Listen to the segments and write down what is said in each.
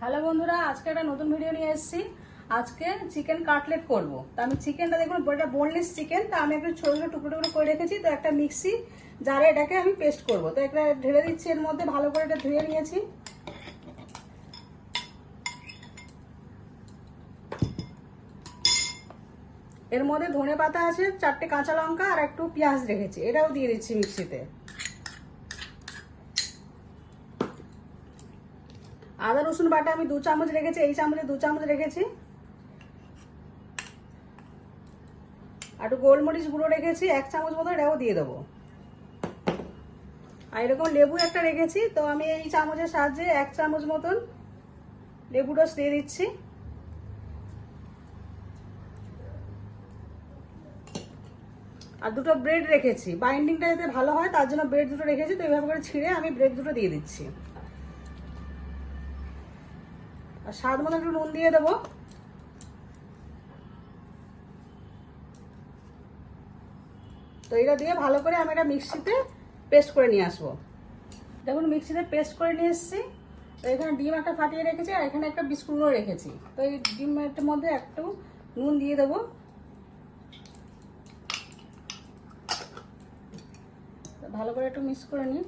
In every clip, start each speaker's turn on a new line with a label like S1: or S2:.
S1: Hello বন্ধুরা, আজকে একটা নতুন ভিডিও নিয়ে এসেছি। আজকে চিকেন কাটলেট করব। তো আমি চিকেনটা দেখুন, এটা বোনলেস চিকেন। তা আমি একটু ছোটো ছোটো টুকরো টুকরো করে রেখেছি। তো একটা মিক্সি জারে এটাকে আমি পেস্ট করব। তো একটা ঢেলে দিচ্ছি এর মধ্যে, ভালো করে এটা ধুয়ে নিয়েছি। এর মধ্যে ধনে পাতা আছে, 4টে কাঁচা লঙ্কা আর একটু পেঁয়াজ রেখেছি, এটাও দিয়ে দিচ্ছি মিক্সিতে। আদা রসুন বাটা আমি 2 চামচ রেখেছি, এই চামচে 2 চামচ রেখেছি। আর একটু গোলমরিচ গুঁড়ো রেখেছি 1 চামচ মতো, এটাও দিয়ে দেবো। আর এরকম লেবু একটা রেখেছি, তো আমি এই চামচের সাহায্যে 1 চামচ মতন লেবু রস দিয়ে দিচ্ছি। আর 2টো ব্রেড রেখেছি, বাইন্ডিংটা যাতে ভালো হয় তার জন্য ব্রেড 2টো রেখেছি। তো এইভাবে করে ছিঁড়ে আমি ব্রেড 2টো দিয়ে দিচ্ছি। আর স্বাদ মতো একটু নুন দিয়ে দেবো। তো এটা দিয়ে ভালো করে আমি এটা মিক্সিতে পেস্ট করে নিয়ে আসবো। দেখুন মিক্সিতে পেস্ট করে নিয়ে এসেছি। তো এখানে ডিম একটা ফাটিয়ে রেখেছি, আর এখানে একটা বিস্কুটও রেখেছি। তো এই ডিমের মধ্যে একটু নুন দিয়ে দেবো। ভালো করে একটু মিক্স করে নিই।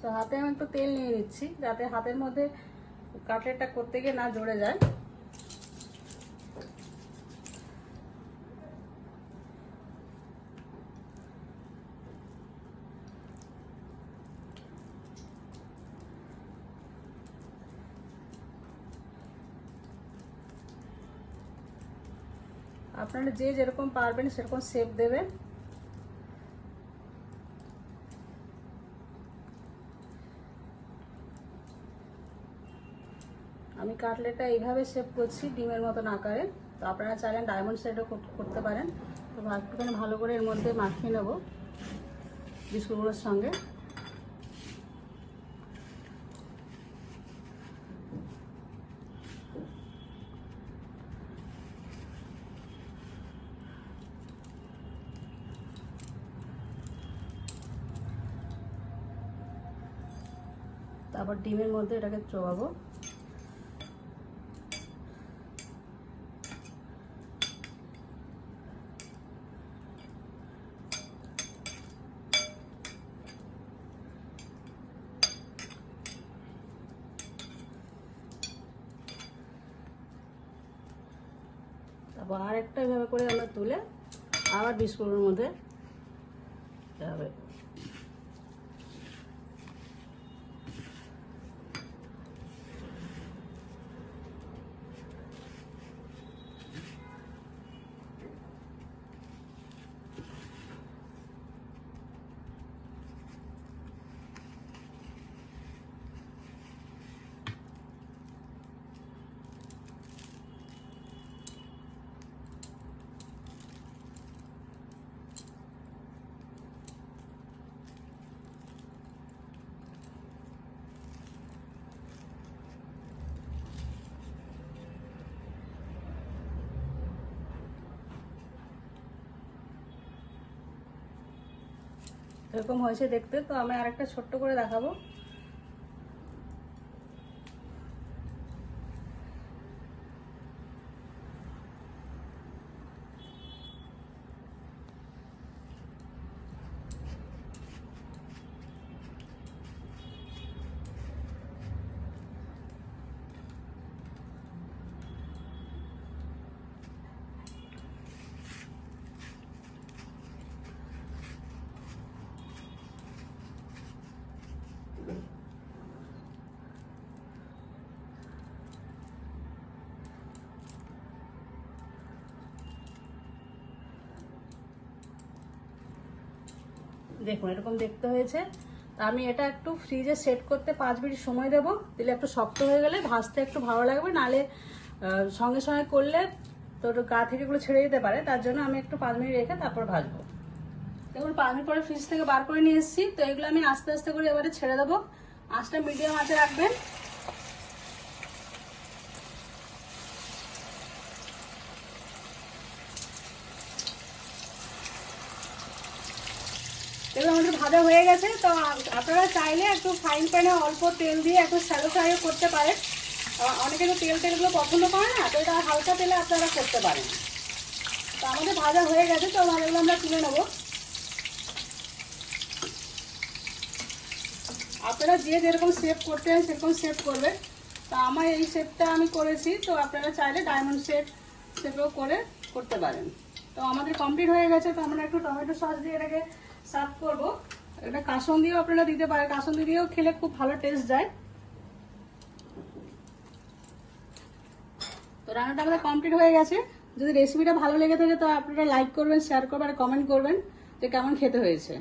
S1: তো হাতে আমি একটু তেল নিয়ে নিচ্ছি, যাতে হাতের মধ্যে কাটলেটটা করতে গিয়ে না জড়ে যায়। আপনারা যে যেরকম পারবেন সেরকম শেপ দেবেন। আমি কাটলেটটা এইভাবে শেপ করছি, ডিমের মতন আকারে। তো আপনারা চাইলেন ডায়মন্ড শেপও করতে পারেন। তো একটুখানি ভালো করে এর মধ্যে মাখিয়ে নেব বিস্কুটগুলোর সঙ্গে। তারপর ডিমের মধ্যে এটাকে চোবাবো। তারপর আরেকটা এভাবে করে আমরা তুলে আবার বিস্কুটের মধ্যে হবে। এরকম হয়েছে দেখতে। তো আমি আরেকটা ছোট্ট করে দেখাবো। দেখুন এরকম দেখতে হয়েছে। আমি এটা একটু ফ্রিজে সেট করতে 5 মিনিট সময় দেবো। দিলে একটু শক্ত হয়ে গেলে ভাজতে একটু ভালো লাগবে, নালে সঙ্গে সঙ্গে করলে তো গা থেকে এগুলো ছেড়ে যেতে পারে। তার জন্য আমি একটু 5 মিনিট রেখে তারপর ভাজবো। দেখুন 5 মিনিট পরে ফ্রিজ থেকে বার করে নিয়ে এসেছি। তো এগুলো আমি আস্তে আস্তে করে এবারে ছেড়ে দেবো। আঁচটা মিডিয়াম আঁচে রাখবেন। এবার আমাদের ভাজা হয়ে গেছে। তো আপনারা চাইলে একটু ফাইন প্যানে অল্প তেল দিয়ে একটু শ্যালো ফ্রাইও করতে পারেন। অনেকে তো তেলগুলো পছন্দ করে না, তো এটা হালকা তেলে আপনারা করতে পারেন। তো আমাদের ভাজা হয়ে গেছে, তো ভাজাগুলো আমরা তুলে নেবো। আপনারা যে যেরকম শেপ করতে হয় সেরকম শেপ করবেন। তো আমার এই শেপটা আমি করেছি, তো আপনারা চাইলে ডায়মন্ড শেপেও করতে পারেন। তো আমাদের কমপ্লিট হয়ে গেছে। তো আমরা একটু টমেটো সস দিয়ে এটাকে সার্ভ করবো। এটা কাসুন্দিও আপনারা দিতে পারেন, কাসুন্দি দিয়েও খেলে খুব ভালো টেস্ট যায়। তো রান্নাটা আমাদের কমপ্লিট হয়ে গেছে। যদি রেসিপিটা ভালো লেগে থাকে তো আপনারা লাইক করবেন, শেয়ার করবেন আর কমেন্ট করবেন যে কেমন খেতে হয়েছে।